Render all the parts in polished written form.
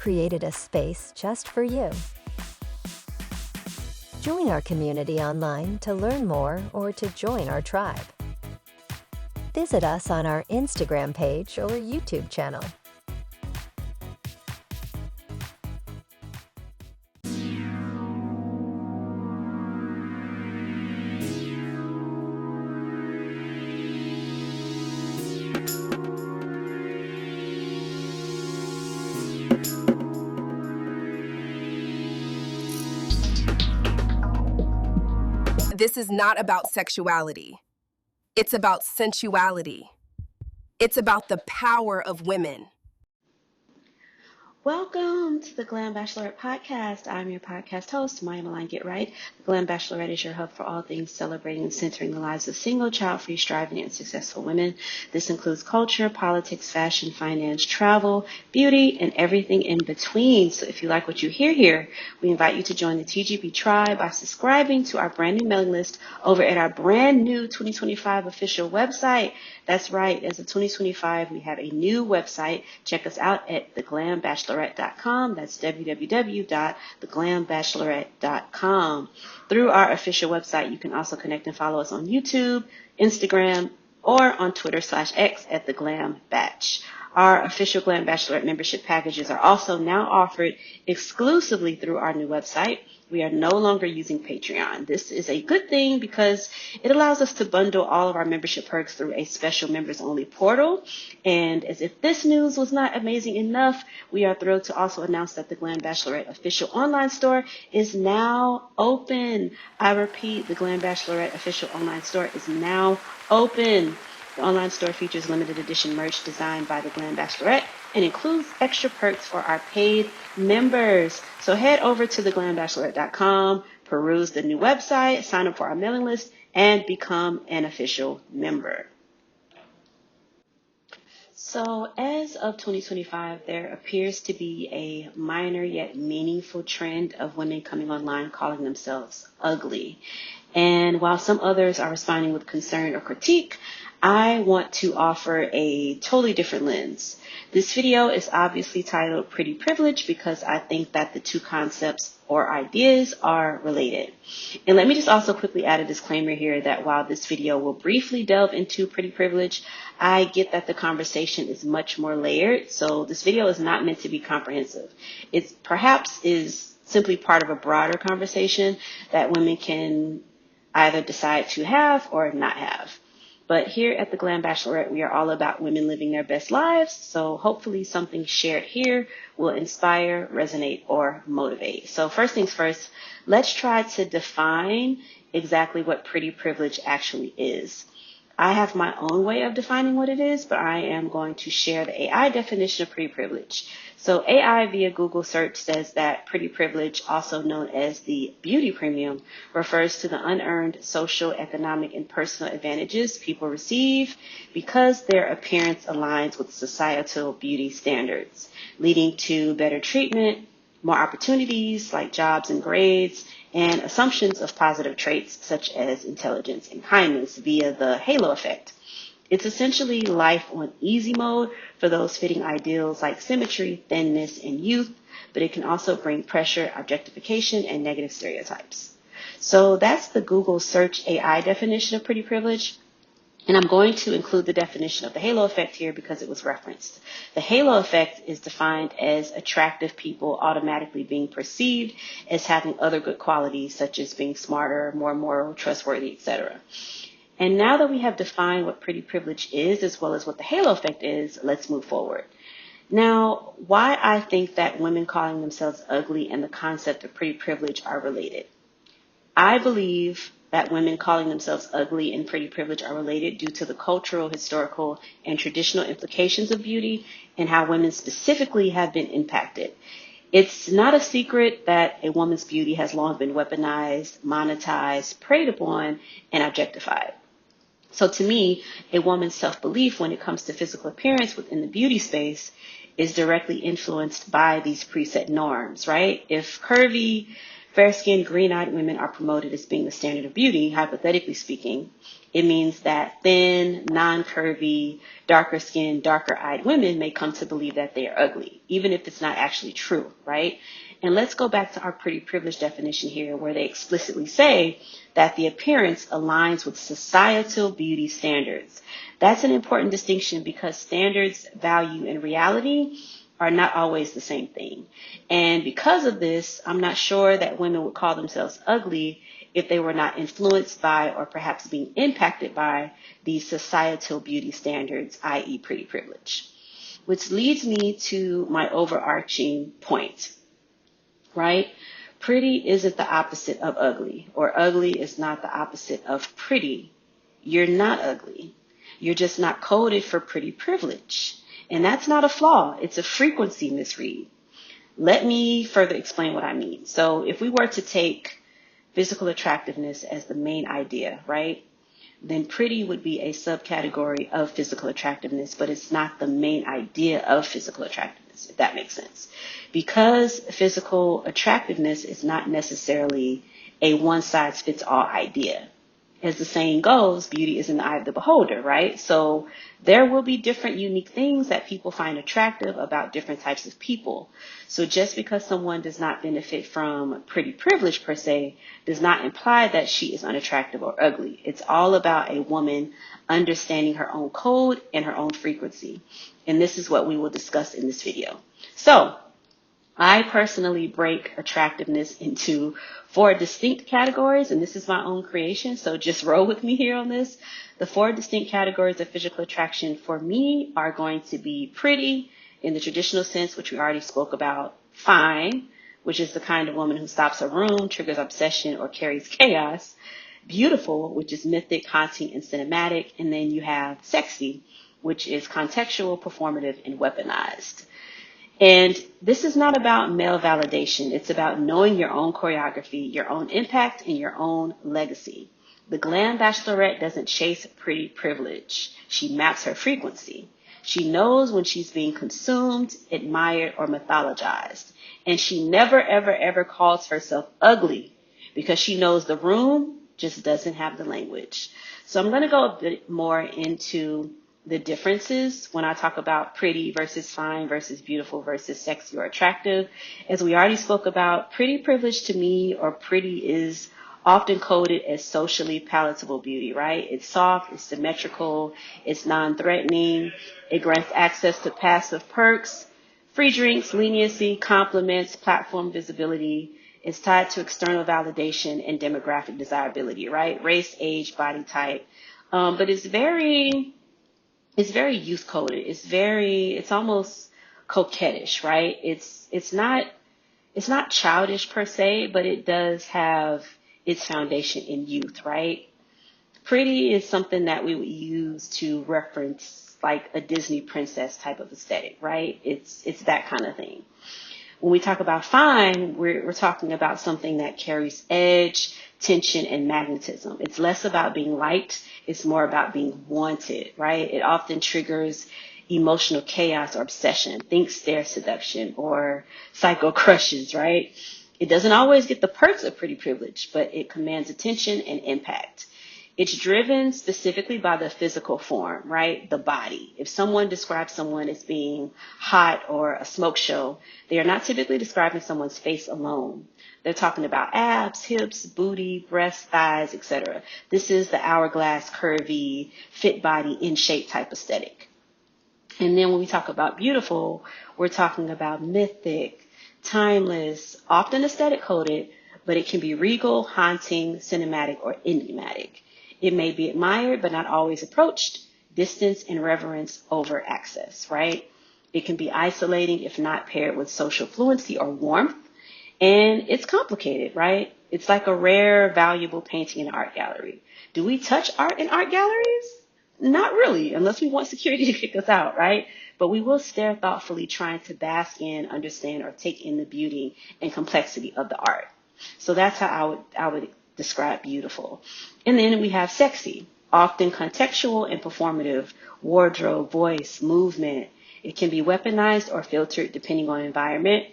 created a space just for you. Join our community online to learn more or to join our tribe. Visit us on our Instagram page or YouTube channel. This is not about sexuality. It's about sensuality. It's about the power of women. Welcome to the Glam Bachelorette podcast. I'm your podcast host, Maya Malign Get Right. The Glam Bachelorette is your hub for all things celebrating and centering the lives of single, child-free, striving, and successful women. This includes culture, politics, fashion, finance, travel, beauty, and everything in between. So if you like what you hear here, we invite you to join the TGB tribe by subscribing to our brand new mailing list over at our brand new 2025 official website. That's right. As of 2025, we have a new website. Check us out at theglamBachelorette.com. That's www.theglamBachelorette.com. Through our official website, you can also connect and follow us on YouTube, Instagram, or on Twitter/X at theglambatch. Our official Glam Bachelorette membership packages are also now offered exclusively through our new website. We are no longer using Patreon. This is a good thing because it allows us to bundle all of our membership perks through a special members-only portal. And as if this news was not amazing enough, we are thrilled to also announce that the Glam Bachelorette official online store is now open. I repeat, the Glam Bachelorette official online store is now open. The online store features limited edition merch designed by the Glam Bachelorette and includes extra perks for our paid members. So head over to theglamBachelorette.com, peruse the new website, sign up for our mailing list, and become an official member. So as of 2025, there appears to be a minor yet meaningful trend of women coming online calling themselves ugly. And while some others are responding with concern or critique, I want to offer a totally different lens. This video is obviously titled Pretty Privilege because I think that the two concepts or ideas are related. And let me just also quickly add a disclaimer here that while this video will briefly delve into pretty privilege, I get that the conversation is much more layered. So this video is not meant to be comprehensive. It perhaps is simply part of a broader conversation that women can either decide to have or not have. But here at the Glam Bachelorette, we are all about women living their best lives. So hopefully something shared here will inspire, resonate, or motivate. So first things first, let's try to define exactly what pretty privilege actually is. I have my own way of defining what it is, but I am going to share the AI definition of pretty privilege. So AI via Google search says that pretty privilege, also known as the beauty premium, refers to the unearned social, economic, and personal advantages people receive because their appearance aligns with societal beauty standards, leading to better treatment, more opportunities like jobs and grades, and assumptions of positive traits such as intelligence and kindness via the halo effect. It's essentially life on easy mode for those fitting ideals like symmetry, thinness, and youth, but it can also bring pressure, objectification, and negative stereotypes. So that's the Google search AI definition of pretty privilege. And I'm going to include the definition of the halo effect here because it was referenced. The halo effect is defined as attractive people automatically being perceived as having other good qualities, such as being smarter, more moral, trustworthy, etc. And now that we have defined what pretty privilege is, as well as what the halo effect is, let's move forward. Now, why I think that women calling themselves ugly and the concept of pretty privilege are related. I believe that women calling themselves ugly and pretty privilege are related due to the cultural, historical, and traditional implications of beauty and how women specifically have been impacted. It's not a secret that a woman's beauty has long been weaponized, monetized, preyed upon, and objectified. So to me, a woman's self-belief when it comes to physical appearance within the beauty space is directly influenced by these preset norms, right? If curvy, fair-skinned, green-eyed women are promoted as being the standard of beauty, hypothetically speaking. It means that thin, non-curvy, darker-skinned, darker-eyed women may come to believe that they are ugly, even if it's not actually true, right? And let's go back to our pretty privilege definition here, where they explicitly say that the appearance aligns with societal beauty standards. That's an important distinction because standards, value, and reality are not always the same thing. And because of this, I'm not sure that women would call themselves ugly if they were not influenced by or perhaps being impacted by these societal beauty standards, i.e. pretty privilege. Which leads me to my overarching point, right? Pretty isn't the opposite of ugly, or ugly is not the opposite of pretty. You're not ugly. You're just not coded for pretty privilege. And that's not a flaw. It's a frequency misread. Let me further explain what I mean. So if we were to take physical attractiveness as the main idea, right, then pretty would be a subcategory of physical attractiveness, but it's not the main idea of physical attractiveness, if that makes sense. Because physical attractiveness is not necessarily a one-size-fits-all idea. As the saying goes, beauty is in the eye of the beholder, right? So there will be different unique things that people find attractive about different types of people. So just because someone does not benefit from pretty privilege per se does not imply that she is unattractive or ugly. It's all about a woman understanding her own code and her own frequency. And this is what we will discuss in this video. So I personally break attractiveness into 4 distinct categories, and this is my own creation, so just roll with me here on this. The 4 distinct categories of physical attraction for me are going to be pretty in the traditional sense, which we already spoke about, fine, which is the kind of woman who stops a room, triggers obsession, or carries chaos, beautiful, which is mythic, haunting, and cinematic, and then you have sexy, which is contextual, performative, and weaponized. And this is not about male validation. It's about knowing your own choreography, your own impact, and your own legacy. The Glam Bachelorette doesn't chase pretty privilege. She maps her frequency. She knows when she's being consumed, admired, or mythologized. And she never, ever, ever calls herself ugly because she knows the room just doesn't have the language. So I'm going to go a bit more into the differences when I talk about pretty versus fine versus beautiful versus sexy or attractive. As we already spoke about, pretty privilege to me, or pretty, is often coded as socially palatable beauty, right? It's soft, it's symmetrical, it's non-threatening, it grants access to passive perks, free drinks, leniency, compliments, platform visibility. It's tied to external validation and demographic desirability, right? Race, age, body type. But it's very youth coded. It's almost coquettish, right? It's not childish per se, but it does have its foundation in youth, right? Pretty is something that we would use to reference like a Disney princess type of aesthetic, right? It's that kind of thing. When we talk about fine, we're talking about something that carries edge, tension, and magnetism. It's less about being liked. It's more about being wanted, right? It often triggers emotional chaos or obsession. Think stare seduction or psycho crushes, right? It doesn't always get the perks of pretty privilege, but it commands attention and impact. It's driven specifically by the physical form, right? The body. If someone describes someone as being hot or a smoke show, they are not typically describing someone's face alone. They're talking about abs, hips, booty, breasts, thighs, etc. This is the hourglass, curvy, fit body, in shape type aesthetic. And then when we talk about beautiful, we're talking about mythic, timeless, often aesthetic coded, but it can be regal, haunting, cinematic, or enigmatic. It may be admired, but not always approached. Distance and reverence over access, right? It can be isolating if not paired with social fluency or warmth. And it's complicated, right? It's like a rare, valuable painting in an art gallery. Do we touch art in art galleries? Not really, unless we want security to kick us out, right? But we will stare thoughtfully, trying to bask in, understand, or take in the beauty and complexity of the art. So that's how I would describe beautiful. And then we have sexy, often contextual and performative, wardrobe, voice, movement. It can be weaponized or filtered depending on environment.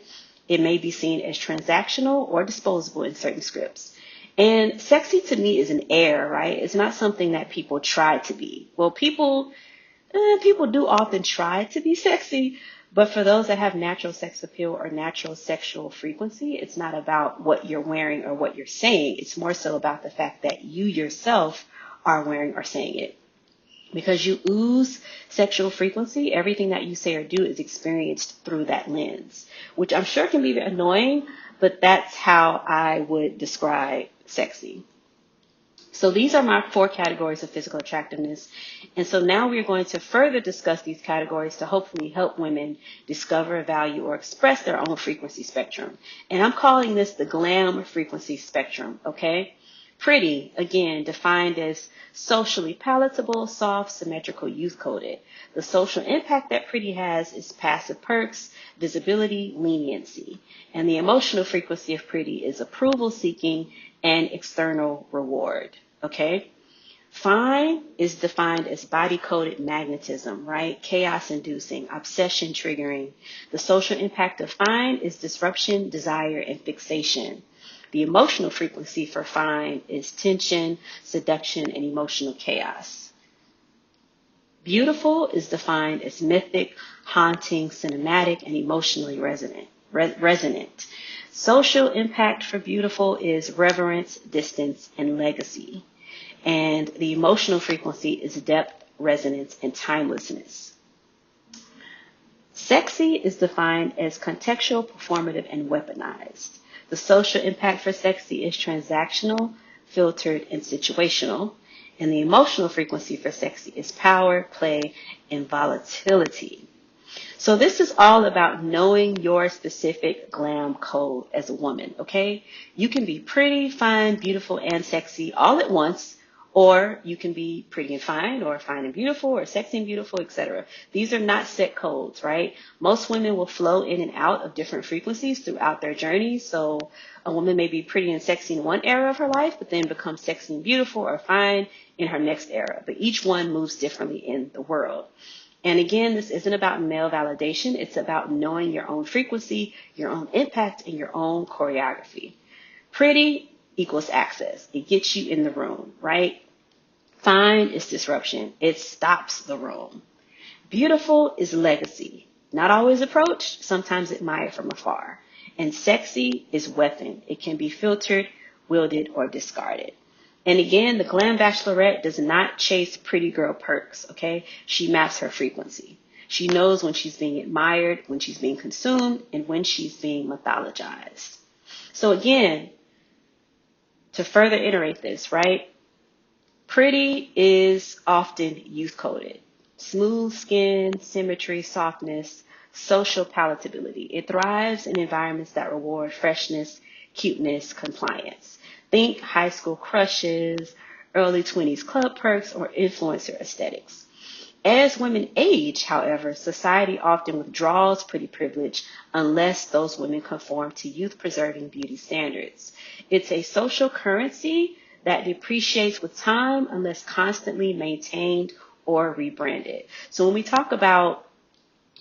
It may be seen as transactional or disposable in certain scripts. And sexy to me is an air, right? It's not something that people try to be. Well, people do often try to be sexy, but for those that have natural sex appeal or natural sexual frequency, it's not about what you're wearing or what you're saying. It's more so about the fact that you yourself are wearing or saying it. Because you ooze sexual frequency, everything that you say or do is experienced through that lens, which I'm sure can be annoying, but that's how I would describe sexy. So these are my 4 categories of physical attractiveness. And so now we're going to further discuss these categories to hopefully help women discover, value, or express their own frequency spectrum. And I'm calling this the Glam frequency spectrum, okay? Pretty, again, defined as socially palatable, soft, symmetrical, youth-coded. The social impact that pretty has is passive perks, visibility, leniency. And the emotional frequency of pretty is approval-seeking and external reward, okay? Fine is defined as body-coded magnetism, right? Chaos-inducing, obsession-triggering. The social impact of fine is disruption, desire, and fixation. The emotional frequency for fine is tension, seduction, and emotional chaos. Beautiful is defined as mythic, haunting, cinematic, and emotionally resonant. Social impact for beautiful is reverence, distance, and legacy. And the emotional frequency is depth, resonance, and timelessness. Sexy is defined as contextual, performative, and weaponized. The social impact for sexy is transactional, filtered, and situational. And the emotional frequency for sexy is power, play, and volatility. So this is all about knowing your specific glam code as a woman, okay? You can be pretty, fine, beautiful, and sexy all at once, or you can be pretty and fine, or fine and beautiful, or sexy and beautiful, etc. These are not set codes, right? Most women will flow in and out of different frequencies throughout their journey. So a woman may be pretty and sexy in one era of her life, but then become sexy and beautiful or fine in her next era. But each one moves differently in the world. And again, this isn't about male validation. It's about knowing your own frequency, your own impact, and your own choreography. Pretty equals access. It gets you in the room, right? Fine is disruption. It stops the room. Beautiful is legacy. Not always approached, sometimes admired from afar. And sexy is weapon. It can be filtered, wielded, or discarded. And again, the Glam Bachelorette does not chase pretty girl perks, okay? She maps her frequency. She knows when she's being admired, when she's being consumed, and when she's being mythologized. So again, to further iterate this, right? Pretty is often youth-coded. Smooth skin, symmetry, softness, social palatability. It thrives in environments that reward freshness, cuteness, compliance. Think high school crushes, early 20s club perks, or influencer aesthetics. As women age, however, society often withdraws pretty privilege unless those women conform to youth-preserving beauty standards. It's a social currency that depreciates with time unless constantly maintained or rebranded. So when we talk about,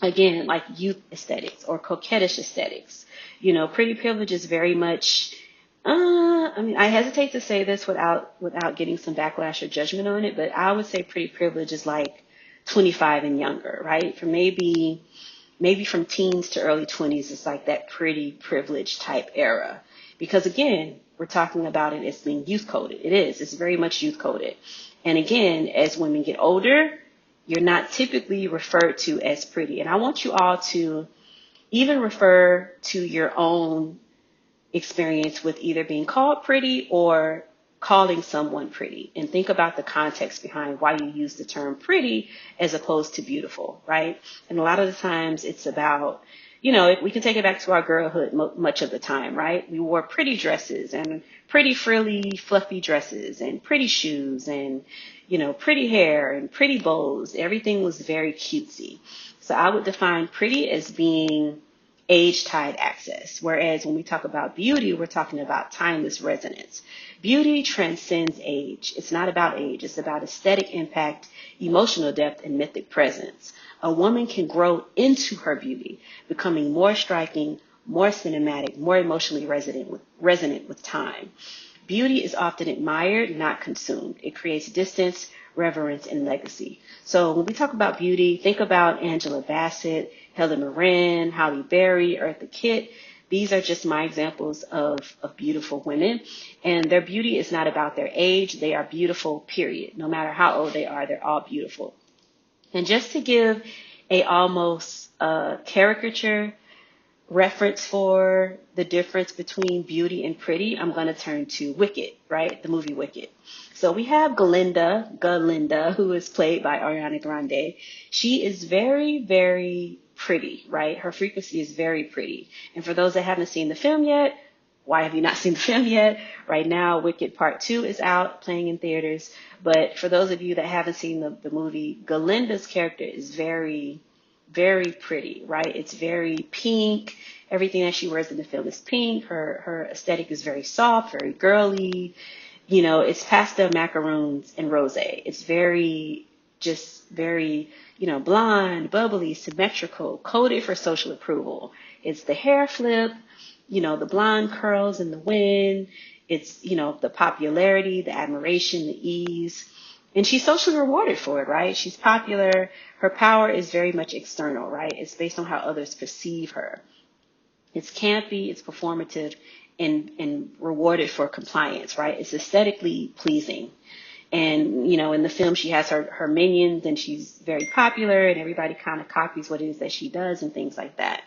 again, like youth aesthetics or coquettish aesthetics, pretty privilege is very much, I hesitate to say this without getting some backlash or judgment on it, but I would say pretty privilege is like 25 and younger, right? For maybe from teens to early 20s, it's like that pretty privilege type era. Because again, we're talking about it as being youth coded. It is. It's very much youth coded. And again, as women get older, you're not typically referred to as pretty. And I want you all to even refer to your own experience with either being called pretty or calling someone pretty, and think about the context behind why you use the term pretty as opposed to beautiful, right? And a lot of the times it's about, we can take it back to our girlhood much of the time, right? We wore pretty dresses and pretty frilly, fluffy dresses and pretty shoes and, pretty hair and pretty bows. Everything was very cutesy. So I would define pretty as being age-tied access. Whereas when we talk about beauty, we're talking about timeless resonance. Beauty transcends age. It's not about age. It's about aesthetic impact, emotional depth, and mythic presence. A woman can grow into her beauty, becoming more striking, more cinematic, more emotionally resonant with time. Beauty is often admired, not consumed. It creates distance, reverence, and legacy. So when we talk about beauty, think about Angela Bassett, Helen Mirren, Halle Berry, Eartha Kitt. These are just my examples of beautiful women. And their beauty is not about their age. They are beautiful, period. No matter how old they are, they're all beautiful. And just to give a almost caricature reference for the difference between beauty and pretty, I'm going to turn to Wicked, right? The movie Wicked. So we have Galinda, who is played by Ariana Grande. She is very, very pretty, right? Her frequency is very pretty. And for those that haven't seen the film yet, why have you not seen the film yet? Right now, Wicked Part 2 is out, playing in theaters. But for those of you that haven't seen the movie, Galinda's character is very, very pretty, right? It's very pink. Everything that she wears in the film is pink. Her aesthetic is very soft, very girly. You know, it's pastel macaroons and rosé. It's very, blonde, bubbly, symmetrical, coded for social approval. It's the hair flip, the blonde curls in the wind. It's, the popularity, the admiration, the ease. And she's socially rewarded for it, right? She's popular. Her power is very much external, right? It's based on how others perceive her. It's campy, it's performative, and rewarded for compliance, right? It's aesthetically pleasing. And, in the film, she has her minions, and she's very popular, and everybody kind of copies what it is that she does and things like that.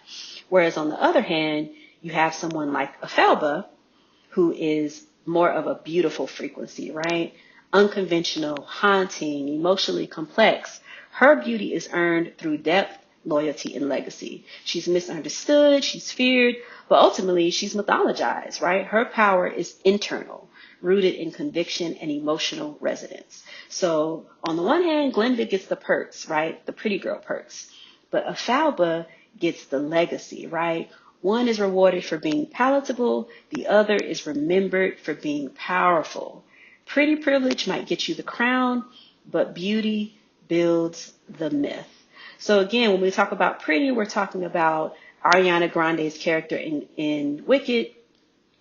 Whereas on the other hand, you have someone like Elphaba, who is more of a beautiful frequency, right? Unconventional, haunting, emotionally complex. Her beauty is earned through depth, loyalty, and legacy. She's misunderstood, she's feared, but ultimately she's mythologized, right? Her power is internal, rooted in conviction and emotional resonance. So on the one hand, Glinda gets the perks, right? The pretty girl perks. But Elphaba gets the legacy, right? One is rewarded for being palatable. The other is remembered for being powerful. Pretty privilege might get you the crown, but beauty builds the myth. So again, when we talk about pretty, we're talking about Ariana Grande's character in Wicked,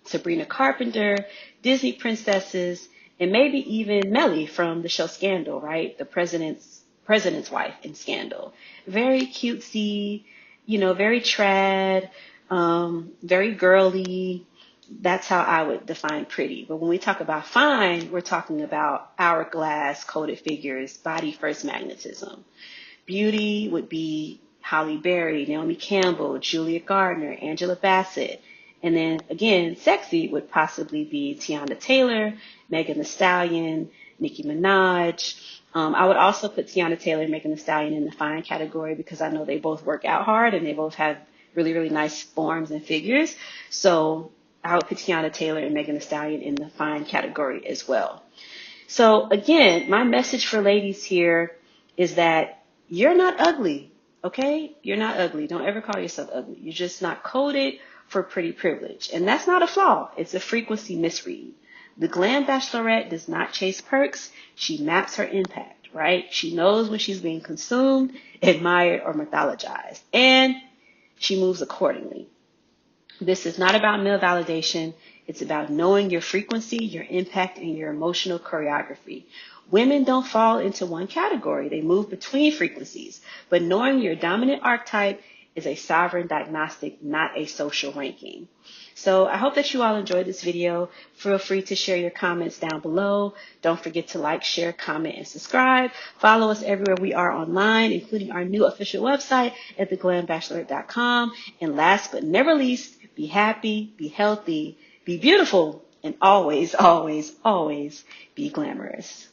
Sabrina Carpenter, Disney princesses, and maybe even Mellie from the show Scandal, right? The president's wife in Scandal. Very cutesy, very trad, very girly. That's how I would define pretty. But when we talk about fine, we're talking about hourglass, coded figures, body first magnetism. Beauty would be Halle Berry, Naomi Campbell, Julia Gardner, Angela Bassett. And then again, sexy would possibly be Tiana Taylor, Megan Thee Stallion, Nicki Minaj. I would also put Tiana Taylor and Megan Thee Stallion in the fine category because I know they both work out hard and they both have really, really nice forms and figures. So I would put Tiana Taylor and Megan Thee Stallion in the fine category as well. So again, my message for ladies here is that you're not ugly, okay? You're not ugly. Don't ever call yourself ugly. You're just not coded for pretty privilege. And that's not a flaw. It's a frequency misread. The Glam Bachelorette does not chase perks. She maps her impact, right? She knows when she's being consumed, admired, or mythologized. And she moves accordingly. This is not about male validation. It's about knowing your frequency, your impact, and your emotional choreography. Women don't fall into one category. They move between frequencies. But knowing your dominant archetype is a sovereign diagnostic, not a social ranking. So I hope that you all enjoyed this video. Feel free to share your comments down below. Don't forget to like, share, comment, and subscribe. Follow us everywhere we are online, including our new official website at theglambachelorette.com. And last but never least, be happy, be healthy, be beautiful, and always, always, always be glamorous.